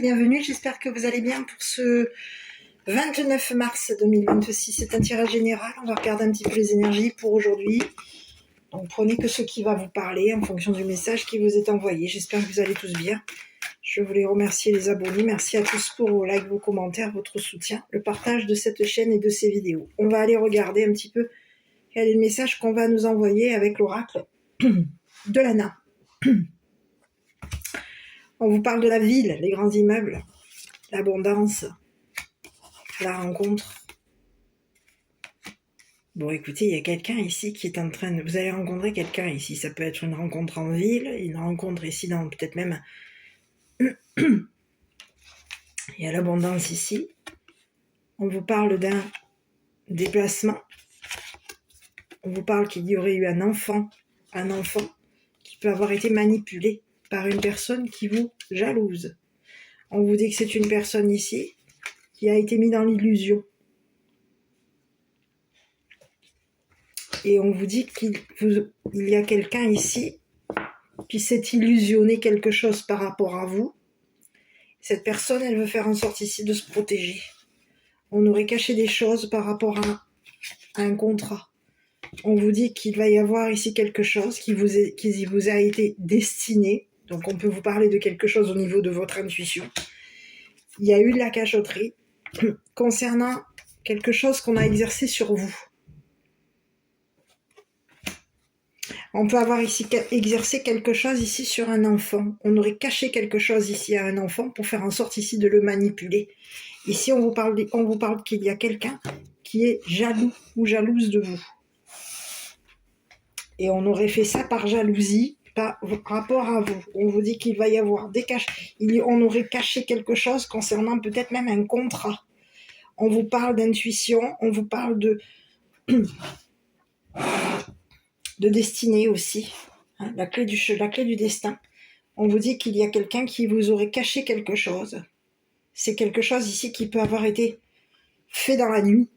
Bienvenue, j'espère que vous allez bien pour ce 29 mars 2026. C'est un tirage général, on va regarder un petit peu les énergies pour aujourd'hui. Donc prenez que ce qui va vous parler en fonction du message qui vous est envoyé. J'espère que vous allez tous bien. Je voulais remercier les abonnés, merci à tous pour vos likes, vos commentaires, votre soutien, le partage de cette chaîne et de ces vidéos. On va aller regarder un petit peu quel est le message qu'on va nous envoyer avec l'oracle de l'Anna. On vous parle de la ville, les grands immeubles, l'abondance, la rencontre. Bon, écoutez, il y a quelqu'un ici qui est en train de... Vous allez rencontrer quelqu'un ici. Ça peut être une rencontre en ville, une rencontre ici dans peut-être même... Il y a l'abondance ici. On vous parle d'un déplacement. On vous parle qu'il y aurait eu un enfant qui peut avoir été manipulé par une personne qui vous jalouse. On vous dit que c'est une personne ici qui a été mise dans l'illusion. Et on vous dit qu'il y a quelqu'un ici qui s'est illusionné quelque chose par rapport à vous. Cette personne, elle veut faire en sorte ici de se protéger. On aurait caché des choses par rapport à un contrat. On vous dit qu'il va y avoir ici quelque chose qui vous a été destiné. Donc on peut vous parler de quelque chose au niveau de votre intuition. Il y a eu de la cachotterie concernant quelque chose qu'on a exercé sur vous. On peut avoir ici exercé quelque chose ici sur un enfant. On aurait caché quelque chose ici à un enfant pour faire en sorte ici de le manipuler. Ici, on vous parle qu'il y a quelqu'un qui est jaloux ou jalouse de vous. Et on aurait fait ça par jalousie, par rapport à vous. On vous dit qu'il va y avoir des caches. On aurait caché quelque chose concernant peut-être même un contrat. On vous parle d'intuition, on vous parle de destinée aussi. Hein, la clé du destin. On vous dit qu'il y a quelqu'un qui vous aurait caché quelque chose. C'est quelque chose ici qui peut avoir été fait dans la nuit.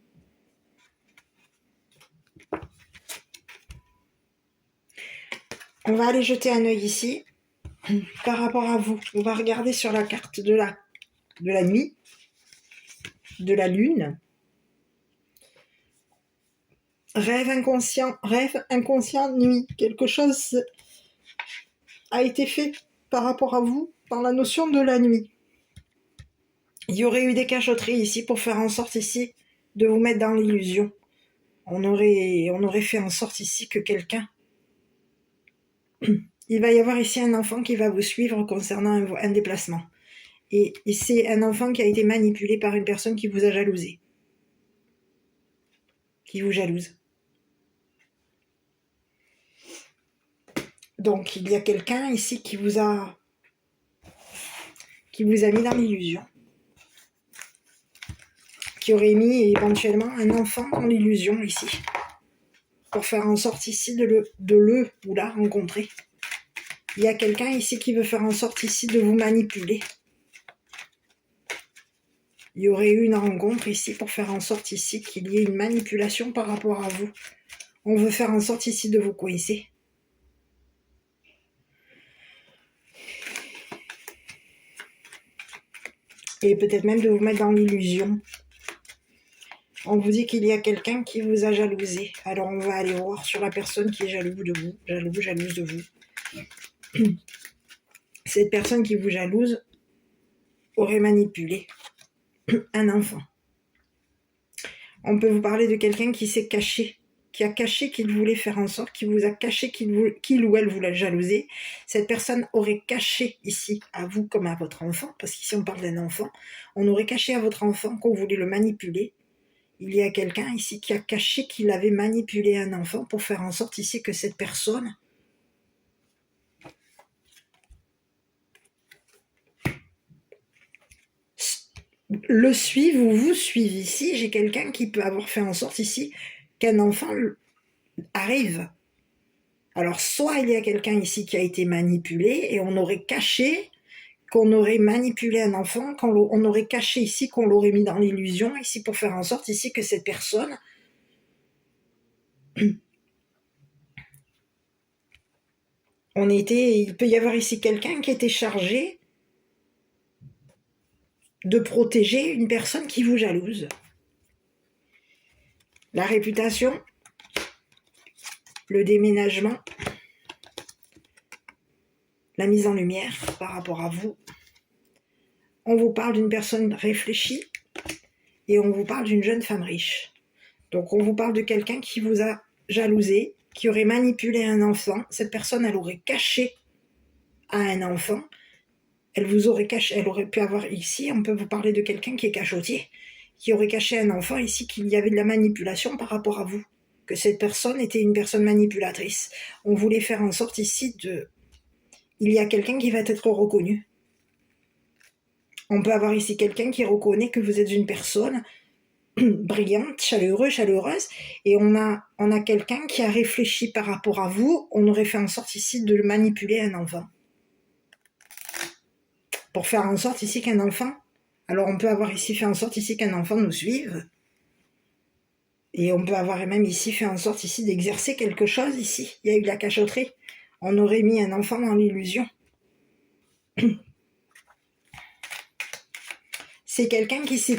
On va aller jeter un œil ici par rapport à vous. On va regarder sur la carte de la nuit, de la lune. Rêve inconscient, nuit. Quelque chose a été fait par rapport à vous dans la notion de la nuit. Il y aurait eu des cachotteries ici pour faire en sorte ici de vous mettre dans l'illusion. On aurait fait en sorte ici que quelqu'un... Il va y avoir ici un enfant qui va vous suivre concernant un déplacement. Et c'est un enfant qui a été manipulé par une personne qui vous a jalousé. Qui vous jalouse. Donc, il y a quelqu'un ici qui vous a mis dans l'illusion. Qui aurait mis éventuellement un enfant dans l'illusion ici. Pour faire en sorte ici de le ou la rencontrer. Il y a quelqu'un ici qui veut faire en sorte ici de vous manipuler. Il y aurait eu une rencontre ici pour faire en sorte ici qu'il y ait une manipulation par rapport à vous. On veut faire en sorte ici de vous coincer. Et peut-être même de vous mettre dans l'illusion. On vous dit qu'il y a quelqu'un qui vous a jalousé. Alors on va aller voir sur la personne qui est jalouse de vous. Jalouse de vous. Cette personne qui vous jalouse aurait manipulé un enfant. On peut vous parler de quelqu'un qui s'est caché, qui a caché qu'il voulait faire en sorte, qui vous a caché qu'il ou elle voulait jalouser. Cette personne aurait caché ici, à vous comme à votre enfant, parce qu'ici on parle d'un enfant, on aurait caché à votre enfant qu'on voulait le manipuler. Il y a quelqu'un ici qui a caché qu'il avait manipulé un enfant pour faire en sorte ici que cette personne le suive ou vous suive. Ici, j'ai quelqu'un qui peut avoir fait en sorte ici qu'un enfant arrive. Alors, soit il y a quelqu'un ici qui a été manipulé et on aurait caché qu'on aurait manipulé un enfant, on aurait caché ici qu'on l'aurait mis dans l'illusion ici pour faire en sorte ici que cette personne il peut y avoir ici quelqu'un qui était chargé de protéger une personne qui vous jalouse. La réputation, le déménagement, la mise en lumière par rapport à vous. On vous parle d'une personne réfléchie et on vous parle d'une jeune femme riche. Donc on vous parle de quelqu'un qui vous a jalousé, qui aurait manipulé un enfant. Cette personne, elle aurait caché à un enfant. Elle vous aurait caché, elle aurait pu avoir ici, on peut vous parler de quelqu'un qui est cachotier, qui aurait caché à un enfant ici qu'il y avait de la manipulation par rapport à vous, que cette personne était une personne manipulatrice. On voulait faire en sorte ici de... Il y a quelqu'un qui va être reconnu. On peut avoir ici quelqu'un qui reconnaît que vous êtes une personne brillante, chaleureuse, et on a quelqu'un qui a réfléchi par rapport à vous. On aurait fait en sorte ici de manipuler un enfant. Pour faire en sorte ici qu'un enfant... Alors on peut avoir ici fait en sorte ici qu'un enfant nous suive. Et on peut avoir même ici fait en sorte ici d'exercer quelque chose ici. Il y a eu de la cachotterie. On aurait mis un enfant dans l'illusion. C'est quelqu'un ici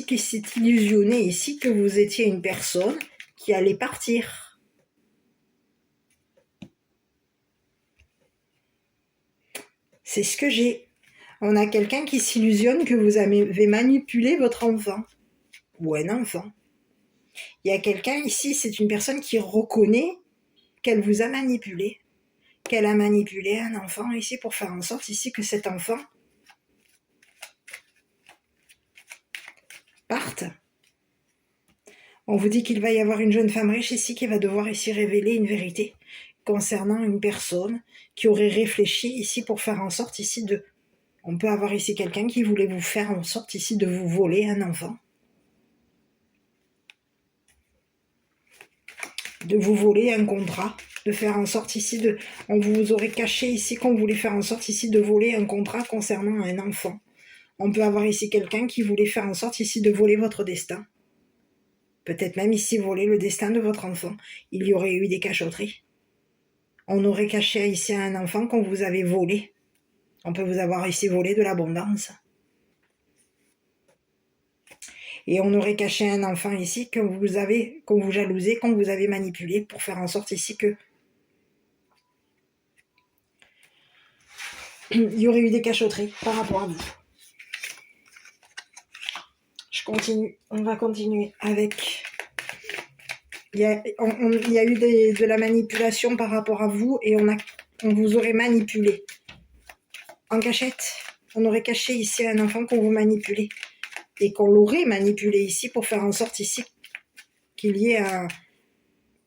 qui s'est illusionné ici que vous étiez une personne qui allait partir. C'est ce que j'ai. On a quelqu'un qui s'illusionne que vous avez manipulé votre enfant. Ou un enfant. Il y a quelqu'un ici, c'est une personne qui reconnaît qu'elle vous a manipulé. Qu'elle a manipulé un enfant ici pour faire en sorte ici que cet enfant parte. On vous dit qu'il va y avoir une jeune femme riche ici qui va devoir ici révéler une vérité concernant une personne qui aurait réfléchi ici pour faire en sorte ici de... On peut avoir ici quelqu'un qui voulait vous faire en sorte ici de vous voler un enfant. De vous voler un contrat. De faire en sorte ici de... On vous aurait caché ici qu'on voulait faire en sorte ici de voler un contrat concernant un enfant. On peut avoir ici quelqu'un qui voulait faire en sorte ici de voler votre destin. Peut-être même ici voler le destin de votre enfant. Il y aurait eu des cachotteries. On aurait caché ici à un enfant qu'on vous avait volé. On peut vous avoir ici volé de l'abondance. Et on aurait caché un enfant ici qu'on vous jalousait, qu'on vous avait manipulé pour faire en sorte ici que il y aurait eu des cachotteries par rapport à vous. Je continue. On va continuer avec... Il y a eu de la manipulation par rapport à vous et on vous aurait manipulé. En cachette, on aurait caché ici un enfant qu'on vous manipulait. Et qu'on l'aurait manipulé ici pour faire en sorte ici qu'il y ait un...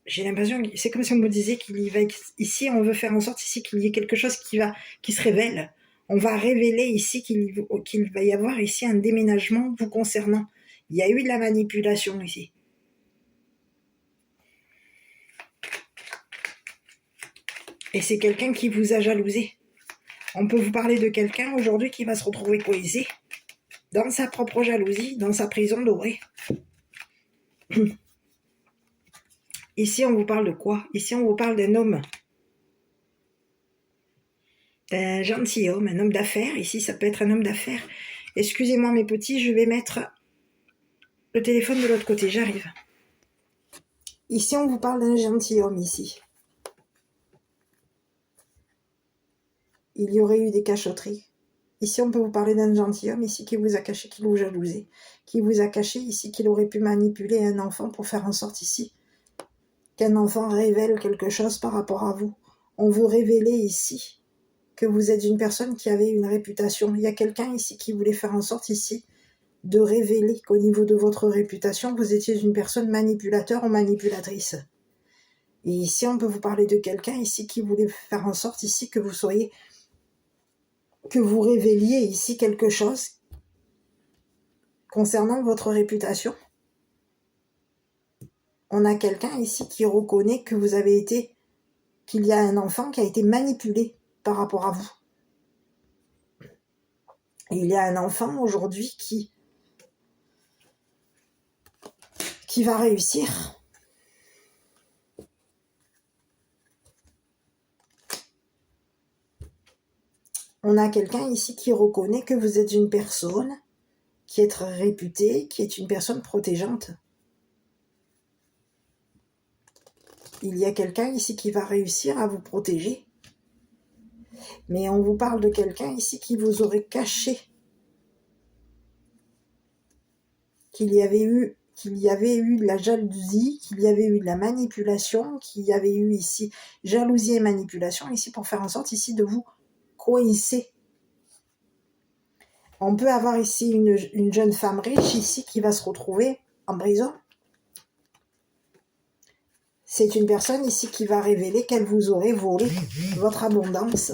J'ai l'impression, c'est comme si on me disait qu'il y va ici, on veut faire en sorte ici qu'il y ait quelque chose qui se révèle. On va révéler ici qu'il va y avoir ici un déménagement vous concernant. Il y a eu de la manipulation ici. Et c'est quelqu'un qui vous a jalousé. On peut vous parler de quelqu'un aujourd'hui qui va se retrouver coincé dans sa propre jalousie, dans sa prison dorée. Ici, on vous parle de quoi? Ici, on vous parle d'un homme. D'un gentilhomme, un homme d'affaires. Ici, ça peut être un homme d'affaires. Excusez-moi, mes petits, je vais mettre le téléphone de l'autre côté. J'arrive. Ici, on vous parle d'un gentilhomme, ici. Il y aurait eu des cachotteries. Ici, on peut vous parler d'un gentilhomme, ici, qui vous a caché, qui vous jalousait. Qui vous a caché, ici, qu'il aurait pu manipuler un enfant pour faire en sorte, ici, qu'un enfant révèle quelque chose par rapport à vous. On veut révéler, ici, que vous êtes une personne qui avait une réputation. Il y a quelqu'un, ici, qui voulait faire en sorte, ici, de révéler qu'au niveau de votre réputation, vous étiez une personne manipulateur ou manipulatrice. Et ici, on peut vous parler de quelqu'un, ici, qui voulait faire en sorte, ici, que vous révéliez ici quelque chose concernant votre réputation. On a quelqu'un ici qui reconnaît que qu'il y a un enfant qui a été manipulé par rapport à vous. Et il y a un enfant aujourd'hui qui va réussir. On a quelqu'un ici qui reconnaît que vous êtes une personne qui est réputée, qui est une personne protégeante. Il y a quelqu'un ici qui va réussir à vous protéger. Mais on vous parle de quelqu'un ici qui vous aurait caché qu'il y avait eu de la jalousie, qu'il y avait eu de la manipulation, qu'il y avait eu ici jalousie et manipulation, ici pour faire en sorte ici de vous coincer. On peut avoir ici une jeune femme riche ici qui va se retrouver en prison. C'est une personne ici qui va révéler qu'elle vous aurait volé votre abondance.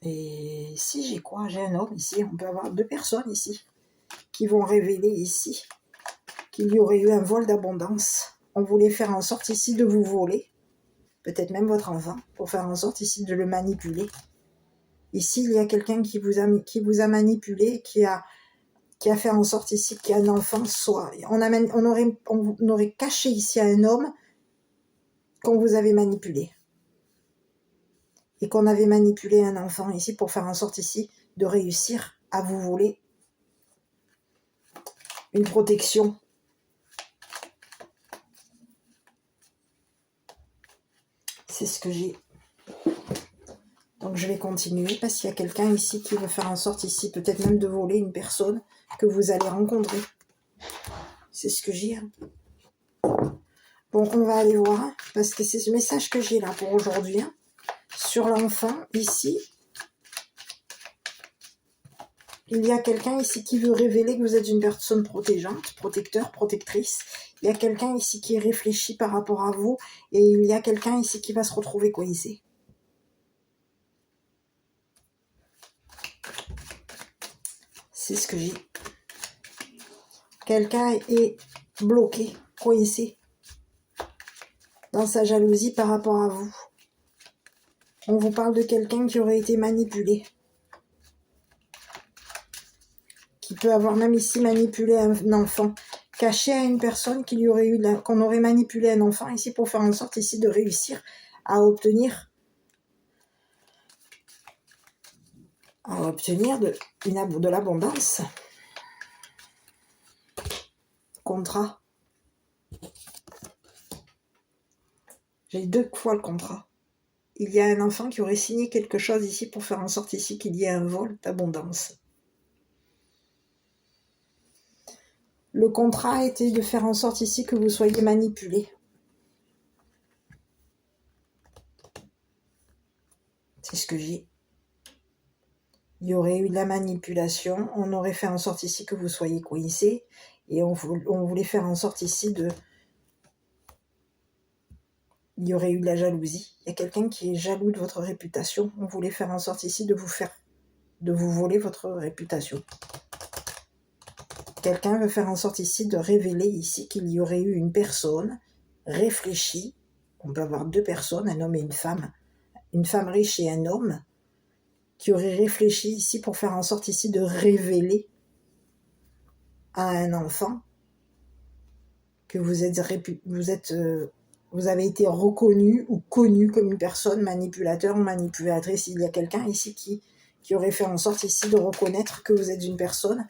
Et ici, j'ai quoi? J'ai un homme ici. On peut avoir deux personnes ici qui vont révéler ici qu'il y aurait eu un vol d'abondance. On voulait faire en sorte ici de vous voler, peut-être même votre enfant, pour faire en sorte ici de le manipuler. Ici, il y a quelqu'un qui vous a manipulé, qui a fait en sorte ici qu'un enfant soit... On aurait caché ici à un homme qu'on vous avait manipulé. Et qu'on avait manipulé un enfant ici pour faire en sorte ici de réussir à vous voler une protection. C'est ce que j'ai. Donc je vais continuer parce qu'il y a quelqu'un ici qui veut faire en sorte ici peut-être même de voler une personne que vous allez rencontrer. C'est ce que j'ai. Bon, on va aller voir parce que c'est ce message que j'ai là pour aujourd'hui. Sur l'enfant, ici, il y a quelqu'un ici qui veut révéler que vous êtes une personne protégeante, protecteur, protectrice. Il y a quelqu'un ici qui réfléchit par rapport à vous et il y a quelqu'un ici qui va se retrouver coincé. C'est ce que j'ai. Quelqu'un est bloqué, coincé dans sa jalousie par rapport à vous. On vous parle de quelqu'un qui aurait été manipulé. Qui peut avoir même ici manipulé un enfant. Caché à une personne qu'on aurait manipulé un enfant ici pour faire en sorte ici de réussir à obtenir de l'abondance. Contrat. J'ai 2 fois le contrat. Il y a un enfant qui aurait signé quelque chose ici pour faire en sorte ici qu'il y ait un vol d'abondance. Le contrat était de faire en sorte ici que vous soyez manipulé. C'est ce que j'ai. Il y aurait eu de la manipulation. On aurait fait en sorte ici que vous soyez coincé. Et on voulait faire en sorte ici de... Il y aurait eu de la jalousie. Il y a quelqu'un qui est jaloux de votre réputation. On voulait faire en sorte ici de vous voler votre réputation. Quelqu'un veut faire en sorte ici de révéler ici qu'il y aurait eu une personne réfléchie. On peut avoir 2 personnes, un homme et une femme riche et un homme, qui aurait réfléchi ici pour faire en sorte ici de révéler à un enfant que vous avez été reconnu ou connu comme une personne manipulateur ou manipulatrice. Il y a quelqu'un ici qui aurait fait en sorte ici de reconnaître que vous êtes une personne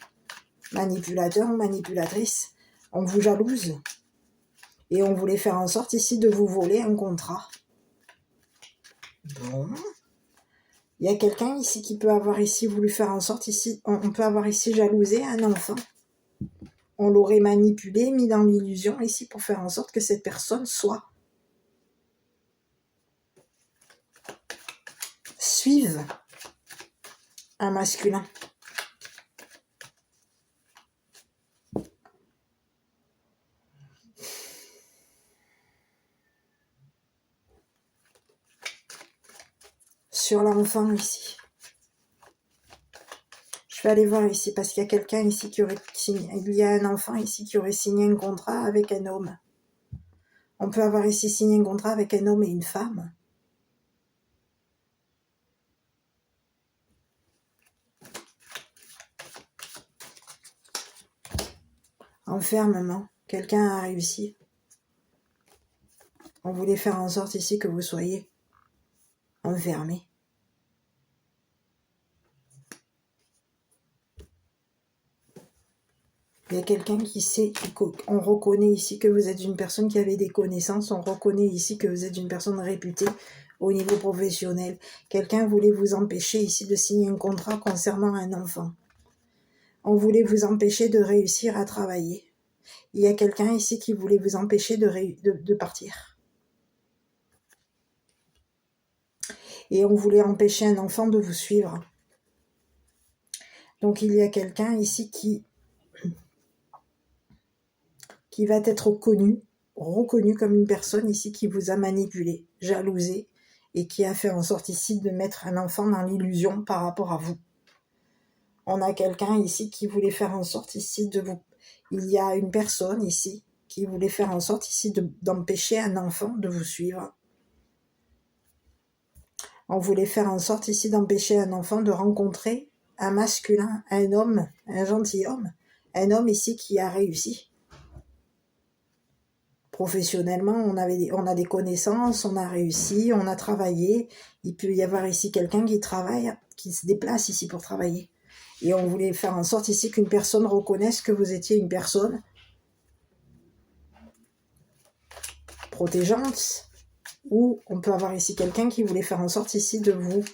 manipulateur ou manipulatrice. On vous jalouse et on voulait faire en sorte ici de vous voler un contrat. Bon. Il y a quelqu'un ici qui peut avoir ici voulu faire en sorte ici, on peut avoir ici jalousé un enfant. On l'aurait manipulé, mis dans l'illusion ici pour faire en sorte que cette personne suive un masculin. Sur l'enfant ici. Je vais aller voir ici parce qu'il y a quelqu'un ici qui aurait signé. Il y a un enfant ici qui aurait signé un contrat avec un homme. On peut avoir ici signé un contrat avec un homme et une femme. Enfermement. Quelqu'un a réussi. On voulait faire en sorte ici que vous soyez enfermé. Il y a quelqu'un qui sait, on reconnaît ici que vous êtes une personne qui avait des connaissances, on reconnaît ici que vous êtes une personne réputée au niveau professionnel. Quelqu'un voulait vous empêcher ici de signer un contrat concernant un enfant. On voulait vous empêcher de réussir à travailler. Il y a quelqu'un ici qui voulait vous empêcher de partir. Et on voulait empêcher un enfant de vous suivre. Donc il y a quelqu'un ici qui va être reconnu comme une personne ici qui vous a manipulé, jalousé, et qui a fait en sorte ici de mettre un enfant dans l'illusion par rapport à vous. On a quelqu'un ici qui voulait faire en sorte ici de vous... Il y a une personne ici qui voulait faire en sorte ici d'empêcher un enfant de vous suivre. On voulait faire en sorte ici d'empêcher un enfant de rencontrer un masculin, un homme, un gentilhomme, un homme ici qui a réussi. Professionnellement, on a des connaissances, on a réussi, on a travaillé. Il peut y avoir ici quelqu'un qui travaille, qui se déplace ici pour travailler. Et on voulait faire en sorte ici qu'une personne reconnaisse que vous étiez une personne protégeante. Ou on peut avoir ici quelqu'un qui voulait faire en sorte ici de vous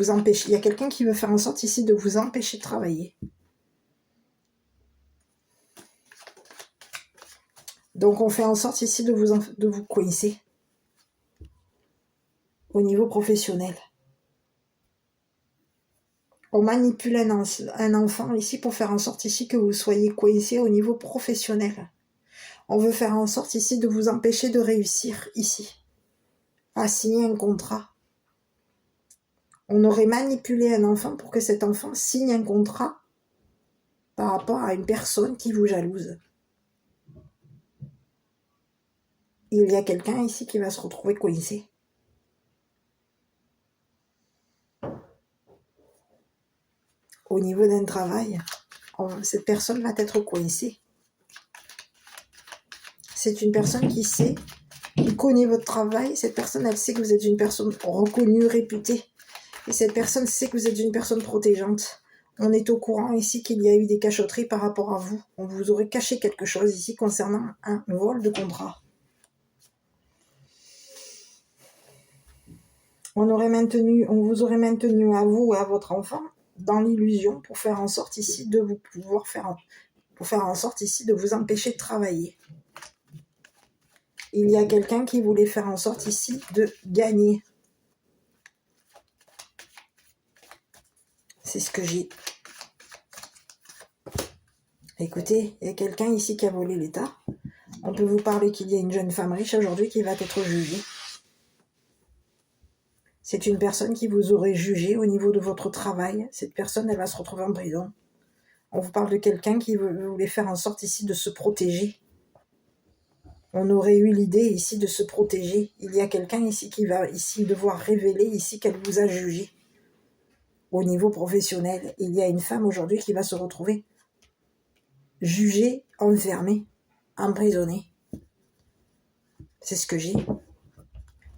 empêcher. Il y a quelqu'un qui veut faire en sorte ici de vous empêcher de travailler. Donc on fait en sorte ici de vous coincer au niveau professionnel. On manipule un enfant ici pour faire en sorte ici que vous soyez coincé au niveau professionnel. On veut faire en sorte ici de vous empêcher de réussir ici, à signer un contrat. On aurait manipulé un enfant pour que cet enfant signe un contrat par rapport à une personne qui vous jalouse. Il y a quelqu'un ici qui va se retrouver coincé. Au niveau d'un travail, cette personne va être coincée. C'est une personne qui sait, qui connaît votre travail. Cette personne, elle sait que vous êtes une personne reconnue, réputée. Et cette personne sait que vous êtes une personne protégeante. On est au courant ici qu'il y a eu des cachotteries par rapport à vous. On vous aurait caché quelque chose ici concernant un vol de contrat. On vous aurait maintenu à vous et à votre enfant dans l'illusion pour faire en sorte ici de vous empêcher de travailler. Il y a quelqu'un qui voulait faire en sorte ici de gagner. C'est ce que j'ai. Écoutez, il y a quelqu'un ici qui a volé l'État. On peut vous parler qu'il y a une jeune femme riche aujourd'hui qui va être jugée. C'est une personne qui vous aurait jugé au niveau de votre travail. Cette personne, elle va se retrouver en prison. On vous parle de quelqu'un qui voulait faire en sorte ici de se protéger. On aurait eu l'idée ici de se protéger. Il y a quelqu'un ici qui va ici devoir révéler ici qu'elle vous a jugé. Au niveau professionnel, il y a une femme aujourd'hui qui va se retrouver jugée, enfermée, emprisonnée. C'est ce que j'ai.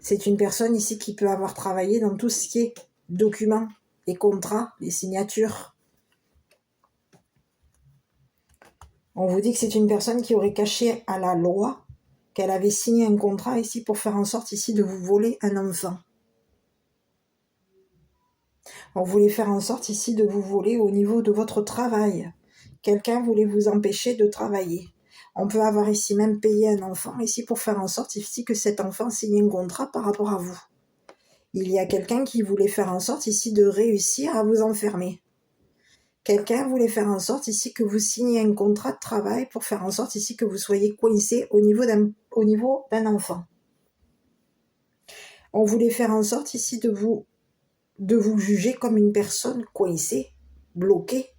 C'est une personne ici qui peut avoir travaillé dans tout ce qui est documents, les contrats, les signatures. On vous dit que c'est une personne qui aurait caché à la loi qu'elle avait signé un contrat ici pour faire en sorte ici de vous voler un enfant. On voulait faire en sorte ici de vous voler au niveau de votre travail. Quelqu'un voulait vous empêcher de travailler. On peut avoir ici même payé un enfant ici pour faire en sorte ici que cet enfant signe un contrat par rapport à vous. Il y a quelqu'un qui voulait faire en sorte ici de réussir à vous enfermer. Quelqu'un voulait faire en sorte ici que vous signiez un contrat de travail pour faire en sorte ici que vous soyez coincé au niveau d'un enfant. On voulait faire en sorte ici de vous juger comme une personne coincée, bloquée.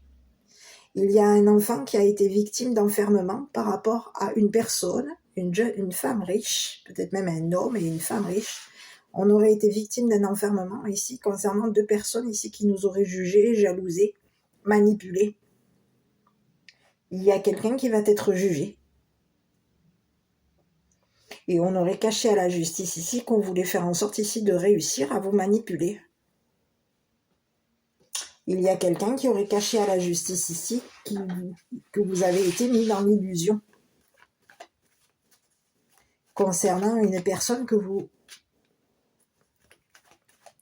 Il y a un enfant qui a été victime d'enfermement par rapport à une personne, une femme riche, peut-être même un homme et une femme riche. On aurait été victime d'un enfermement ici concernant deux personnes ici qui nous auraient jugés, jalousés, manipulés. Il y a quelqu'un qui va être jugé. Et on aurait caché à la justice ici qu'on voulait faire en sorte ici de réussir à vous manipuler. Il y a quelqu'un qui aurait caché à la justice ici que vous avez été mis dans l'illusion concernant une personne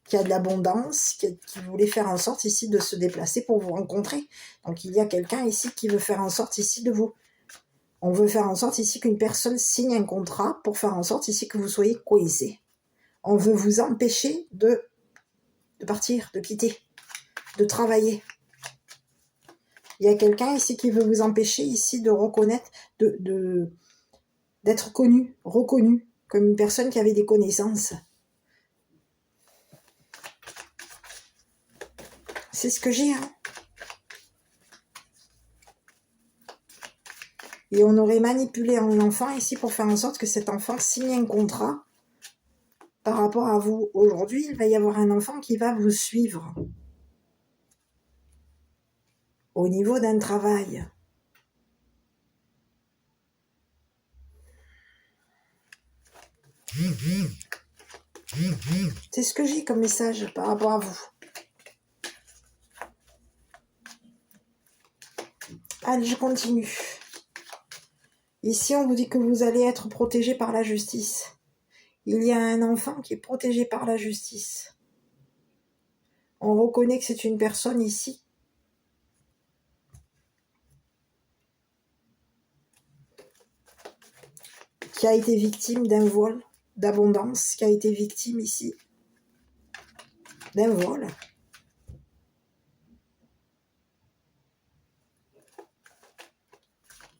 qui a de l'abondance, qui voulait faire en sorte ici de se déplacer pour vous rencontrer. Donc il y a quelqu'un ici qui veut faire en sorte ici de vous. On veut faire en sorte ici qu'une personne signe un contrat pour faire en sorte ici que vous soyez coincé. On veut vous empêcher de partir, de quitter, de travailler. Il y a quelqu'un ici qui veut vous empêcher ici de reconnaître, d'être connu, reconnu, comme une personne qui avait des connaissances. C'est ce que j'ai, hein. Et on aurait manipulé un enfant ici pour faire en sorte que cet enfant signe un contrat par rapport à vous. Aujourd'hui, il va y avoir un enfant qui va vous suivre au niveau d'un travail. C'est ce que j'ai comme message par rapport à vous. Allez, je continue. Ici, on vous dit que vous allez être protégé par la justice. Il y a un enfant qui est protégé par la justice. On reconnaît que c'est une personne ici qui a été victime d'un vol d'abondance, qui a été victime ici d'un vol.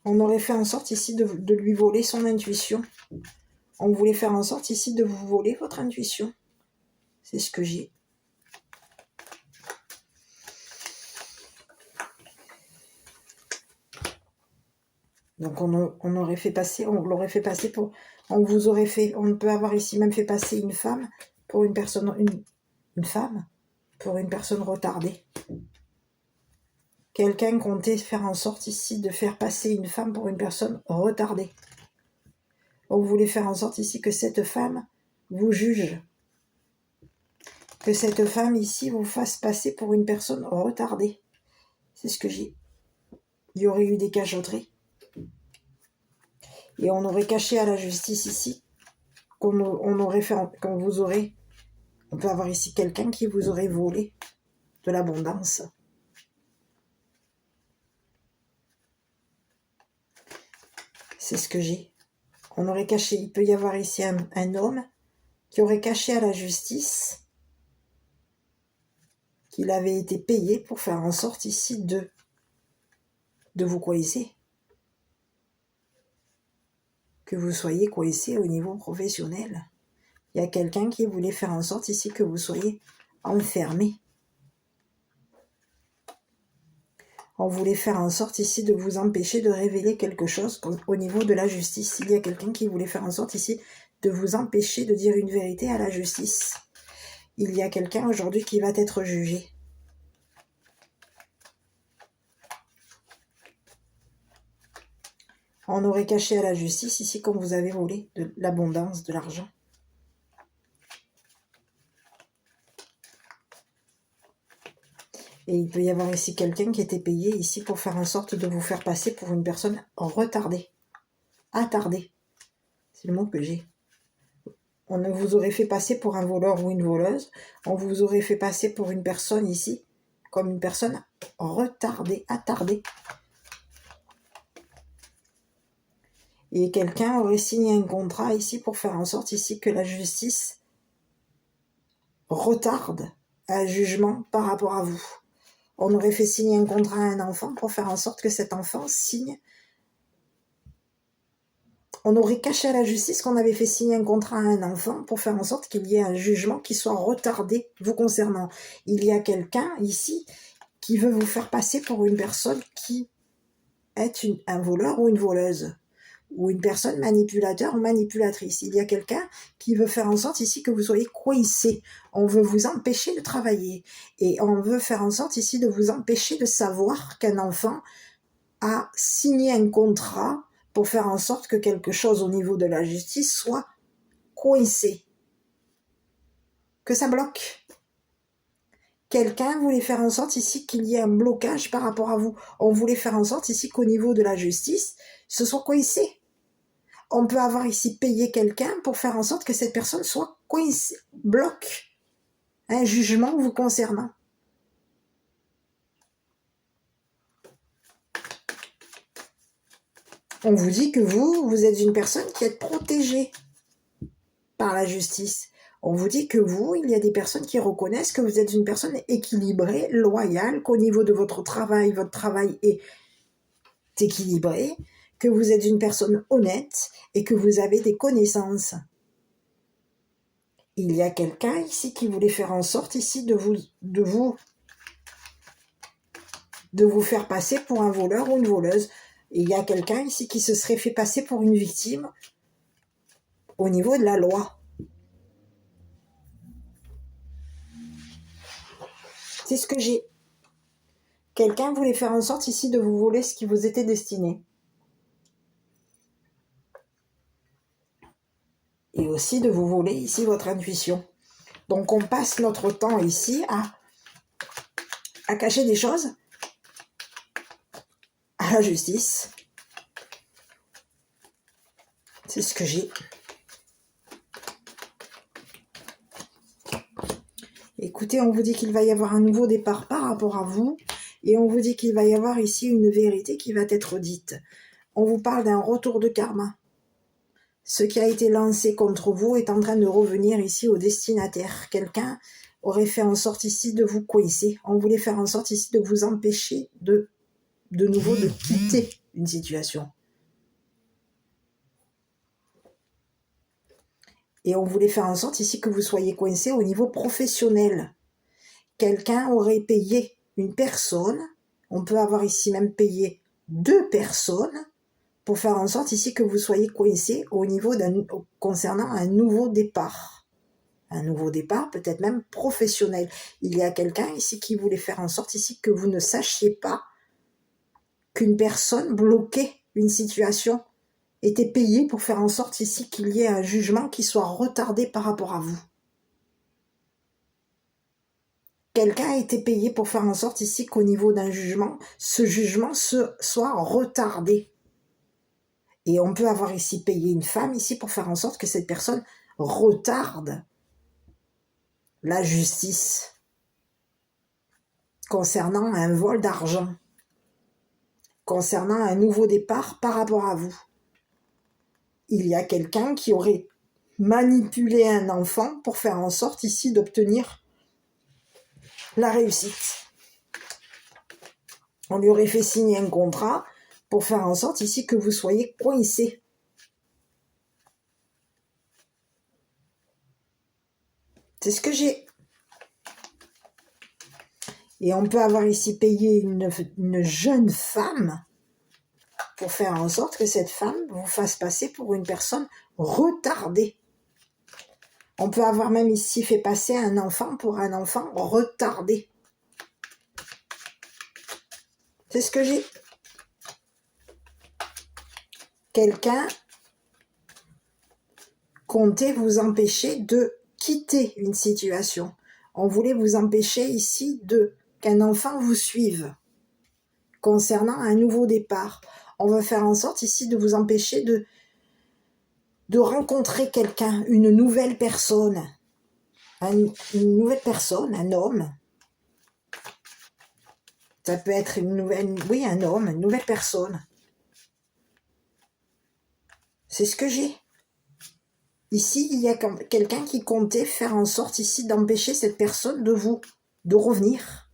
On aurait fait en sorte ici de lui voler son intuition. On voulait faire en sorte ici de vous voler votre intuition. C'est ce que j'ai. Donc on aurait fait passer, on l'aurait fait passer pour, on vous aurait fait, on peut avoir ici même fait passer une femme pour une personne, une femme pour une personne retardée. Quelqu'un comptait faire en sorte ici de faire passer une femme pour une personne retardée. On voulait faire en sorte ici que cette femme vous juge. Que cette femme ici vous fasse passer pour une personne retardée. C'est ce que j'ai. Il y aurait eu des cachotteries. Et on aurait caché à la justice ici qu'on vous aurait... On peut avoir ici quelqu'un qui vous aurait volé de l'abondance. C'est ce que j'ai. On aurait caché, il peut y avoir ici un homme qui aurait caché à la justice qu'il avait été payé pour faire en sorte ici de vous coincer. Que vous soyez coincé au niveau professionnel. Il y a quelqu'un qui voulait faire en sorte ici que vous soyez enfermé. On voulait faire en sorte ici de vous empêcher de révéler quelque chose au niveau de la justice. Il y a quelqu'un qui voulait faire en sorte ici de vous empêcher de dire une vérité à la justice. Il y a quelqu'un aujourd'hui qui va être jugé. On aurait caché à la justice ici comme vous avez volé de l'abondance, de l'argent. Et il peut y avoir ici quelqu'un qui était payé ici pour faire en sorte de vous faire passer pour une personne retardée. Attardée. C'est le mot que j'ai. On vous aurait fait passer pour un voleur ou une voleuse. On vous aurait fait passer pour une personne ici, comme une personne retardée, attardée. Et quelqu'un aurait signé un contrat ici pour faire en sorte ici que la justice retarde un jugement par rapport à vous. On aurait fait signer un contrat à un enfant pour faire en sorte que cet enfant signe. On aurait caché à la justice qu'on avait fait signer un contrat à un enfant pour faire en sorte qu'il y ait un jugement qui soit retardé vous concernant. Il y a quelqu'un ici qui veut vous faire passer pour une personne qui est un voleur ou une voleuse, ou une personne manipulateur ou manipulatrice. Il y a quelqu'un qui veut faire en sorte ici que vous soyez coincé. On veut vous empêcher de travailler. Et on veut faire en sorte ici de vous empêcher de savoir qu'un enfant a signé un contrat pour faire en sorte que quelque chose au niveau de la justice soit coincé, que ça bloque. Quelqu'un voulait faire en sorte ici qu'il y ait un blocage par rapport à vous. On voulait faire en sorte ici qu'au niveau de la justice, ce soit coincé. On peut avoir ici payé quelqu'un pour faire en sorte que cette personne soit coincée, bloque un jugement vous concernant. On vous dit que vous êtes une personne qui est protégée par la justice. On vous dit que il y a des personnes qui reconnaissent que vous êtes une personne équilibrée, loyale, qu'au niveau de votre travail est équilibré, que vous êtes une personne honnête et que vous avez des connaissances. Il y a quelqu'un ici qui voulait faire en sorte ici de vous faire passer pour un voleur ou une voleuse. Et il y a quelqu'un ici qui se serait fait passer pour une victime au niveau de la loi. C'est ce que j'ai. Quelqu'un voulait faire en sorte ici de vous voler ce qui vous était destiné. Et aussi de vous voler ici votre intuition. Donc on passe notre temps ici à cacher des choses à la justice. C'est ce que j'ai. Écoutez, on vous dit qu'il va y avoir un nouveau départ par rapport à vous. Et on vous dit qu'il va y avoir ici une vérité qui va être dite. On vous parle d'un retour de karma. Ce qui a été lancé contre vous est en train de revenir ici au destinataire. Quelqu'un aurait fait en sorte ici de vous coincer. On voulait faire en sorte ici de vous empêcher de nouveau de quitter une situation. Et on voulait faire en sorte ici que vous soyez coincé au niveau professionnel. Quelqu'un aurait payé une personne, on peut avoir ici même payé 2 personnes, pour faire en sorte ici que vous soyez coincé au niveau concernant un nouveau départ. Un nouveau départ, peut-être même professionnel. Il y a quelqu'un ici qui voulait faire en sorte ici que vous ne sachiez pas qu'une personne bloquait une situation, était payée pour faire en sorte ici qu'il y ait un jugement qui soit retardé par rapport à vous. Quelqu'un a été payé pour faire en sorte ici qu'au niveau d'un jugement, ce jugement soit retardé. Et on peut avoir ici payé une femme ici pour faire en sorte que cette personne retarde la justice concernant un vol d'argent, concernant un nouveau départ par rapport à vous. Il y a quelqu'un qui aurait manipulé un enfant pour faire en sorte ici d'obtenir la réussite. On lui aurait fait signer un contrat pour faire en sorte ici que vous soyez coincé. C'est ce que j'ai. Et on peut avoir ici payé une jeune femme pour faire en sorte que cette femme vous fasse passer pour une personne retardée. On peut avoir même ici fait passer un enfant pour un enfant retardé. C'est ce que j'ai. Quelqu'un comptait vous empêcher de quitter une situation. On voulait vous empêcher ici qu'un enfant vous suive concernant un nouveau départ. On va faire en sorte ici de vous empêcher de rencontrer quelqu'un, une nouvelle personne. Une nouvelle personne, un homme. Ça peut être un homme, une nouvelle personne. C'est ce que j'ai. Ici, il y a quelqu'un qui comptait faire en sorte ici d'empêcher cette personne de revenir.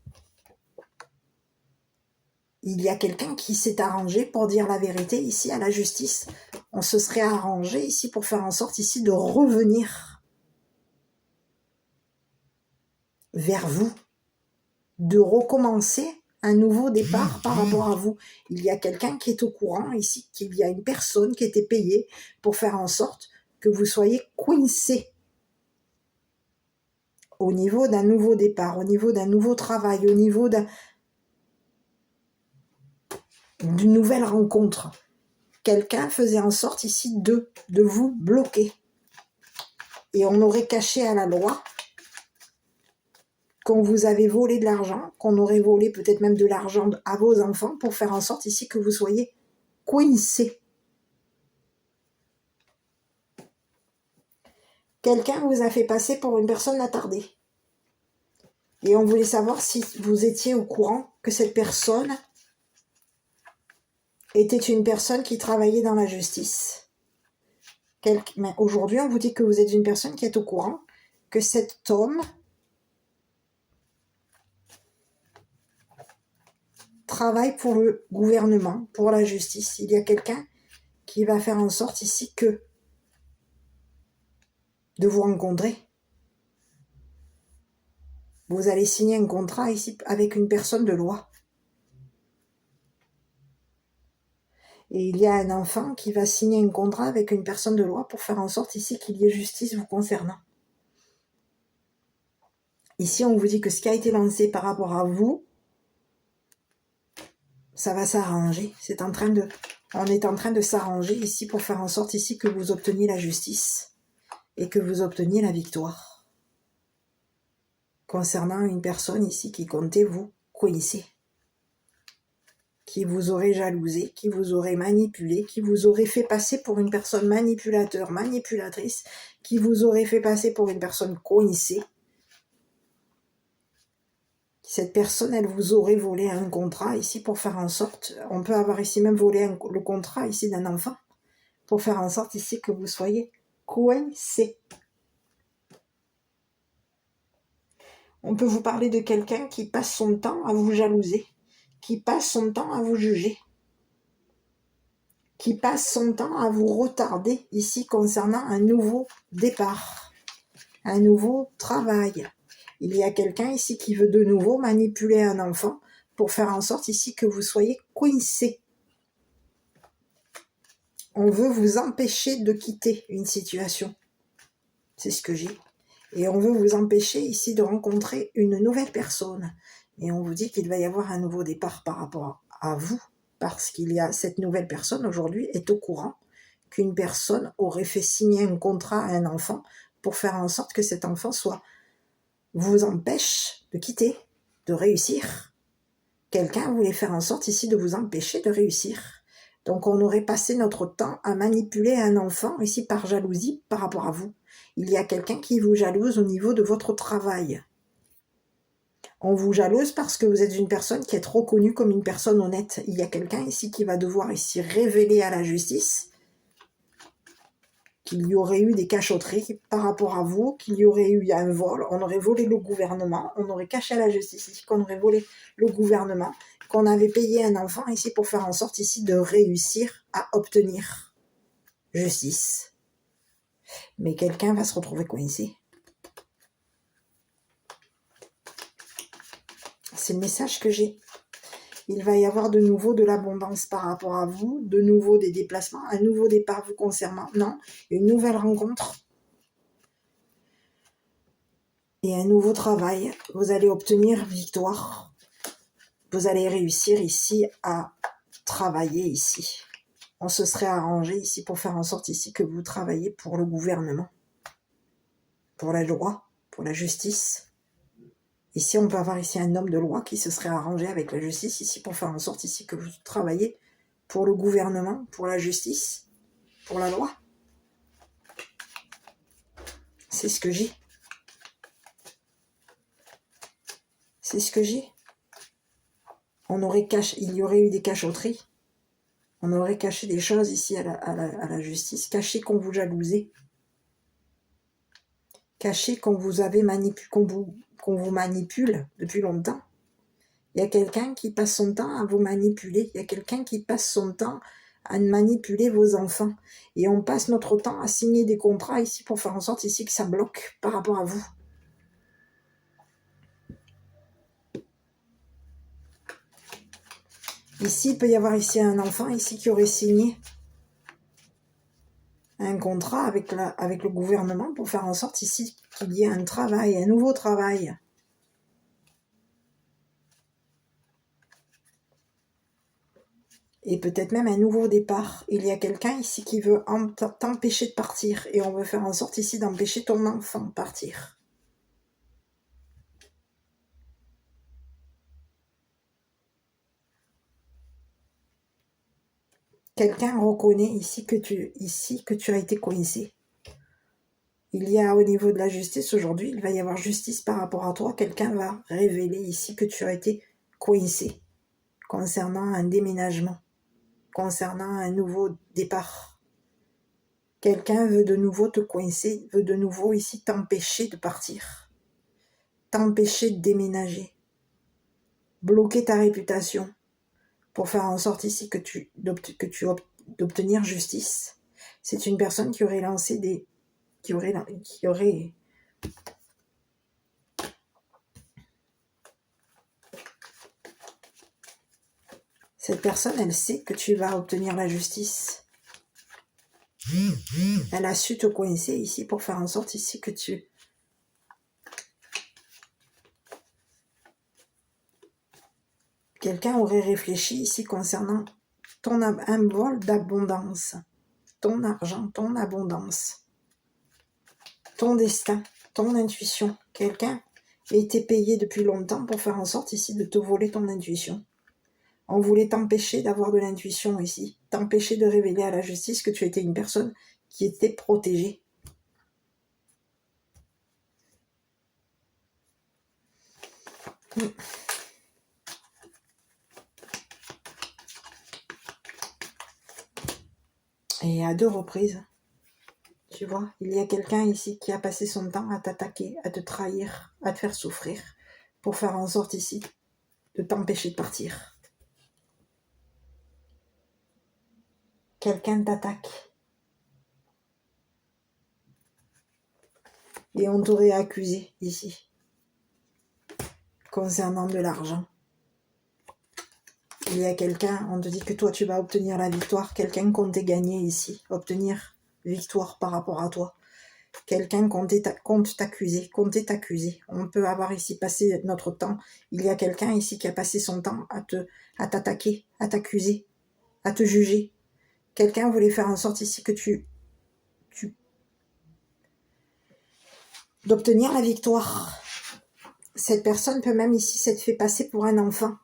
Il y a quelqu'un qui s'est arrangé pour dire la vérité ici à la justice. On se serait arrangé ici pour faire en sorte ici de revenir vers vous, de recommencer un nouveau départ par rapport à vous. Il y a quelqu'un qui est au courant ici qu'il y a une personne qui était payée pour faire en sorte que vous soyez coincé au niveau d'un nouveau départ, au niveau d'un nouveau travail, au niveau d'une nouvelle rencontre. quelqu'un faisait en sorte ici de vous bloquer. Et on aurait caché à la loi qu'on vous avait volé de l'argent, qu'on aurait volé peut-être même de l'argent à vos enfants pour faire en sorte ici que vous soyez coincés. Quelqu'un vous a fait passer pour une personne attardée. Et on voulait savoir si vous étiez au courant que cette personne était une personne qui travaillait dans la justice. Mais aujourd'hui, on vous dit que vous êtes une personne qui est au courant que cet homme travaille pour le gouvernement, pour la justice. Il y a quelqu'un qui va faire en sorte ici que de vous rencontrer. Vous allez signer un contrat ici avec une personne de loi. Et il y a un enfant qui va signer un contrat avec une personne de loi pour faire en sorte ici qu'il y ait justice vous concernant. Ici, on vous dit que ce qui a été lancé par rapport à vous, ça va s'arranger. On est en train de s'arranger ici pour faire en sorte ici que vous obteniez la justice et que vous obteniez la victoire. Concernant une personne ici qui comptait vous coincer, qui vous aurait jalousé, qui vous aurait manipulé, qui vous aurait fait passer pour une personne manipulateur, manipulatrice, qui vous aurait fait passer pour une personne coincée. Cette personne, elle vous aurait volé un contrat ici pour faire en sorte, on peut avoir ici même volé le contrat ici d'un enfant, pour faire en sorte ici que vous soyez coincé. On peut vous parler de quelqu'un qui passe son temps à vous jalouser, qui passe son temps à vous juger, qui passe son temps à vous retarder ici concernant un nouveau départ, un nouveau travail. Il y a quelqu'un ici qui veut de nouveau manipuler un enfant pour faire en sorte ici que vous soyez coincé. On veut vous empêcher de quitter une situation. C'est ce que j'ai. Et on veut vous empêcher ici de rencontrer une nouvelle personne. Et on vous dit qu'il va y avoir un nouveau départ par rapport à vous, parce qu'il y a cette nouvelle personne aujourd'hui est au courant qu'une personne aurait fait signer un contrat à un enfant pour faire en sorte que cet enfant vous empêche de quitter, de réussir. Quelqu'un voulait faire en sorte ici de vous empêcher de réussir. Donc on aurait passé notre temps à manipuler un enfant ici par jalousie par rapport à vous. Il y a quelqu'un qui vous jalouse au niveau de votre travail. On vous jalouse parce que vous êtes une personne qui est reconnue comme une personne honnête. Il y a quelqu'un ici qui va devoir ici révéler à la justice qu'il y aurait eu des cachotteries par rapport à vous, qu'il y aurait eu un vol, on aurait volé le gouvernement, on aurait caché à la justice ici qu'on aurait volé le gouvernement, qu'on avait payé un enfant ici pour faire en sorte ici de réussir à obtenir justice. Mais quelqu'un va se retrouver coincé. C'est le message que j'ai. Il va y avoir de nouveau de l'abondance par rapport à vous, de nouveau des déplacements, un nouveau départ vous concernant, non, une nouvelle rencontre et un nouveau travail. Vous allez obtenir victoire. Vous allez réussir ici à travailler ici. On se serait arrangé ici pour faire en sorte ici que vous travaillez pour le gouvernement, pour la loi, pour la justice. Ici, on peut avoir ici un homme de loi qui se serait arrangé avec la justice ici pour faire en sorte ici que vous travaillez pour le gouvernement, pour la justice, pour la loi. C'est ce que j'ai. C'est ce que j'ai. Il y aurait eu des cachotteries. On aurait caché des choses ici à la justice, caché qu'on vous jalousait, caché qu'on vous avait qu'on vous manipule depuis longtemps. Il y a quelqu'un qui passe son temps à vous manipuler. Il y a quelqu'un qui passe son temps à manipuler vos enfants. Et on passe notre temps à signer des contrats ici pour faire en sorte ici que ça bloque par rapport à vous. Ici, il peut y avoir ici un enfant ici qui aurait signé un contrat avec le gouvernement pour faire en sorte ici qu'il y ait un travail, un nouveau travail. et peut-être même un nouveau départ. Il y a quelqu'un ici qui veut t'empêcher de partir et on veut faire en sorte ici d'empêcher ton enfant de partir. Quelqu'un reconnaît ici que tu as été coincé. Il y a au niveau de la justice aujourd'hui, il va y avoir justice par rapport à toi. Quelqu'un va révéler ici que tu as été coincé concernant un déménagement, concernant un nouveau départ. Quelqu'un veut de nouveau te coincer, veut de nouveau ici t'empêcher de partir, t'empêcher de déménager, bloquer ta réputation pour faire en sorte ici d'obtenir justice. C'est une personne qui aurait lancé Cette personne, elle sait que tu vas obtenir la justice. Elle a su te coincer ici pour faire en sorte ici que tu... Quelqu'un aurait réfléchi ici concernant un vol d'abondance, ton argent, ton abondance, ton destin, ton intuition. Quelqu'un a été payé depuis longtemps pour faire en sorte ici de te voler ton intuition. On voulait t'empêcher d'avoir de l'intuition ici, t'empêcher de révéler à la justice que tu étais une personne qui était protégée. Et à 2 reprises, tu vois, il y a quelqu'un ici qui a passé son temps à t'attaquer, à te trahir, à te faire souffrir, pour faire en sorte ici de t'empêcher de partir. Quelqu'un t'attaque. Et on t'aurait accusé ici, concernant de l'argent. Il y a quelqu'un, on te dit que toi tu vas obtenir la victoire, quelqu'un compte gagner ici, obtenir victoire par rapport à toi. Quelqu'un compte t'accuser. On peut avoir ici passé notre temps. Il y a quelqu'un ici qui a passé son temps à t'attaquer, à t'accuser, à te juger. Quelqu'un voulait faire en sorte ici que d'obtenir la victoire. Cette personne peut même ici s'être fait passer pour un enfant.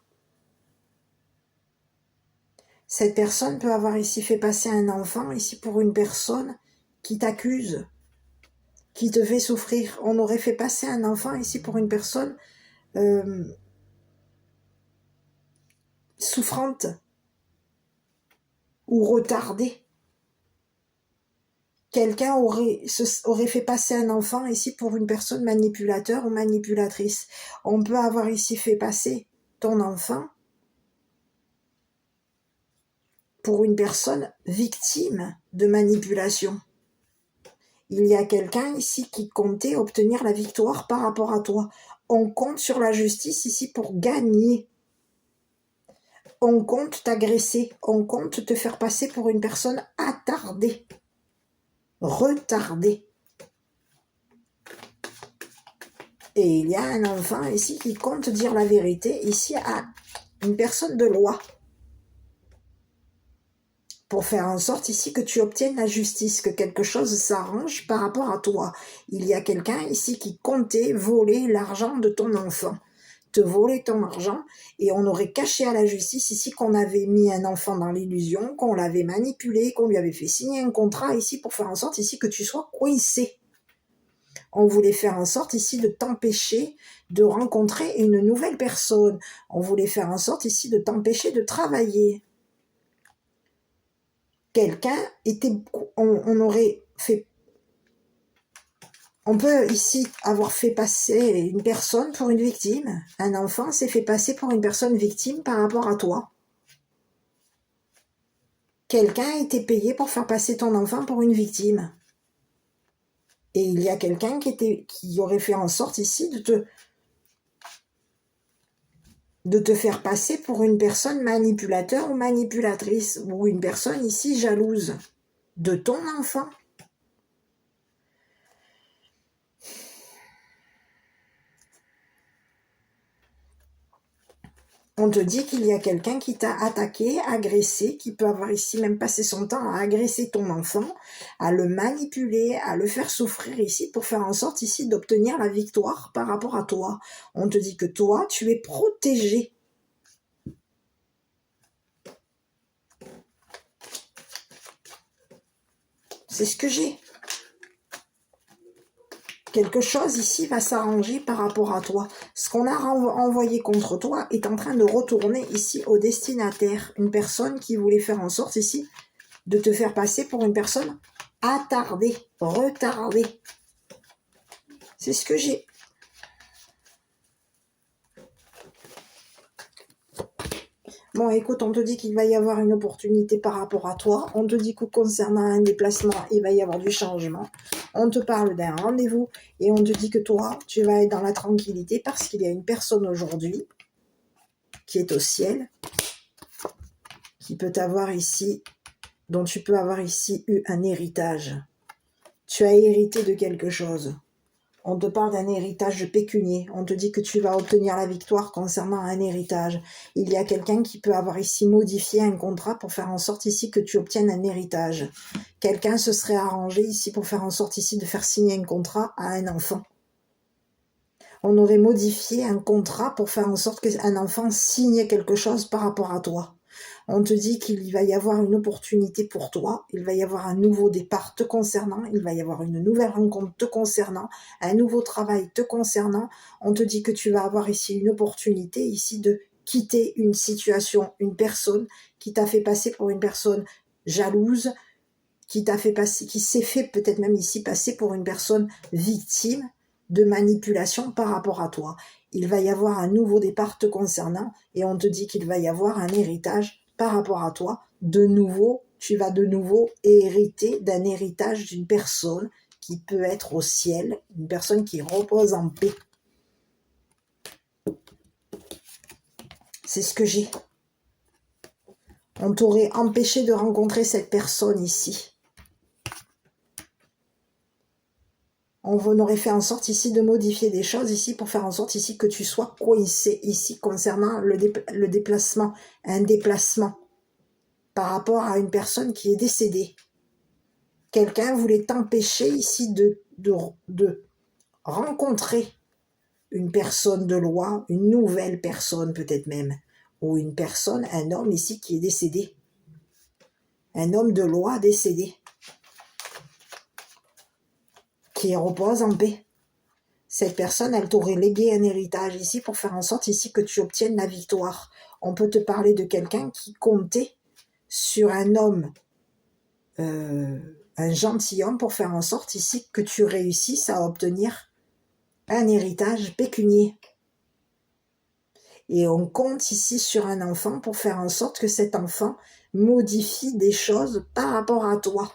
Cette personne peut avoir ici fait passer un enfant ici pour une personne qui t'accuse, qui te fait souffrir. On aurait fait passer un enfant ici pour une personne souffrante ou retardée. Quelqu'un aurait fait passer un enfant ici pour une personne manipulateur ou manipulatrice. On peut avoir ici fait passer ton enfant pour une personne victime de manipulation. Il y a quelqu'un ici qui comptait obtenir la victoire par rapport à toi. On compte sur la justice ici pour gagner. On compte t'agresser. On compte te faire passer pour une personne attardée, retardée. Et il y a un enfant ici qui compte dire la vérité ici à une personne de loi. Pour faire en sorte ici que tu obtiennes la justice, que quelque chose s'arrange par rapport à toi. Il y a quelqu'un ici qui comptait voler l'argent de ton enfant, te voler ton argent, et on aurait caché à la justice ici qu'on avait mis un enfant dans l'illusion, qu'on l'avait manipulé, qu'on lui avait fait signer un contrat ici pour faire en sorte ici que tu sois coincé. On voulait faire en sorte ici de t'empêcher de rencontrer une nouvelle personne. On voulait faire en sorte ici de t'empêcher de travailler. On peut ici avoir fait passer une personne pour une victime. Un enfant s'est fait passer pour une personne victime par rapport à toi. Quelqu'un a été payé pour faire passer ton enfant pour une victime. Et il y a quelqu'un qui aurait fait en sorte ici de te faire passer pour une personne manipulateur ou manipulatrice, ou une personne ici jalouse de ton enfant. On te dit qu'il y a quelqu'un qui t'a attaqué, agressé, qui peut avoir ici même passé son temps à agresser ton enfant, à le manipuler, à le faire souffrir ici pour faire en sorte ici d'obtenir la victoire par rapport à toi. On te dit que toi, tu es protégé. C'est ce que j'ai. Quelque chose ici va s'arranger par rapport à toi. Ce qu'on a envoyé contre toi est en train de retourner ici au destinataire. Une personne qui voulait faire en sorte ici de te faire passer pour une personne attardée, retardée. C'est ce que j'ai. Bon, écoute, on te dit qu'il va y avoir une opportunité par rapport à toi. On te dit que concernant un déplacement, il va y avoir du changement. On te parle d'un rendez-vous et on te dit que toi, tu vas être dans la tranquillité parce qu'il y a une personne aujourd'hui qui est au ciel, qui peut avoir ici, dont tu peux avoir ici eu un héritage. Tu as hérité de quelque chose. On te parle d'un héritage pécunier. On te dit que tu vas obtenir la victoire concernant un héritage. Il y a quelqu'un qui peut avoir ici modifié un contrat pour faire en sorte ici que tu obtiennes un héritage. Quelqu'un se serait arrangé ici pour faire en sorte ici de faire signer un contrat à un enfant. On aurait modifié un contrat pour faire en sorte qu'un enfant signe quelque chose par rapport à toi. On te dit qu'il va y avoir une opportunité pour toi, il va y avoir un nouveau départ te concernant, il va y avoir une nouvelle rencontre te concernant, un nouveau travail te concernant. On te dit que tu vas avoir ici une opportunité ici de quitter une situation, une personne qui t'a fait passer pour une personne jalouse, qui t'a fait passer, qui s'est fait peut-être même ici passer pour une personne victime de manipulation par rapport à toi. Il va y avoir un nouveau départ te concernant et on te dit qu'il va y avoir un héritage par rapport à toi. De nouveau, tu vas de nouveau hériter d'un héritage d'une personne qui peut être au ciel, une personne qui repose en paix. C'est ce que j'ai. On t'aurait empêché de rencontrer cette personne ici. On aurait fait en sorte ici de modifier des choses ici pour faire en sorte ici que tu sois coincé ici concernant le déplacement, un déplacement par rapport à une personne qui est décédée. Quelqu'un voulait t'empêcher ici de rencontrer une personne de loi, une nouvelle personne peut-être même, ou une personne, un homme ici qui est décédé. Un homme de loi décédé, qui repose en paix. Cette personne, elle t'aurait légué un héritage ici pour faire en sorte ici que tu obtiennes la victoire. On peut te parler de quelqu'un qui comptait sur un homme, un gentilhomme pour faire en sorte ici que tu réussisses à obtenir un héritage pécunier. Et on compte ici sur un enfant pour faire en sorte que cet enfant modifie des choses par rapport à toi.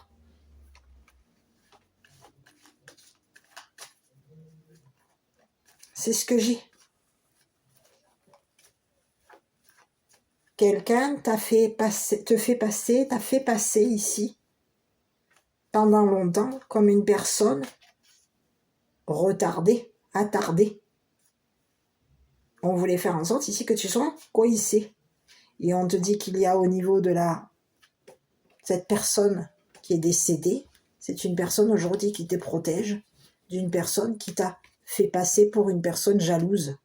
C'est ce que j'ai. Quelqu'un t'a fait passer ici, pendant longtemps, comme une personne retardée, attardée. On voulait faire en sorte ici que tu sois coincé. Et on te dit qu'il y a au niveau de cette personne qui est décédée, c'est une personne aujourd'hui qui te protège d'une personne qui t'a fait passer pour une personne jalouse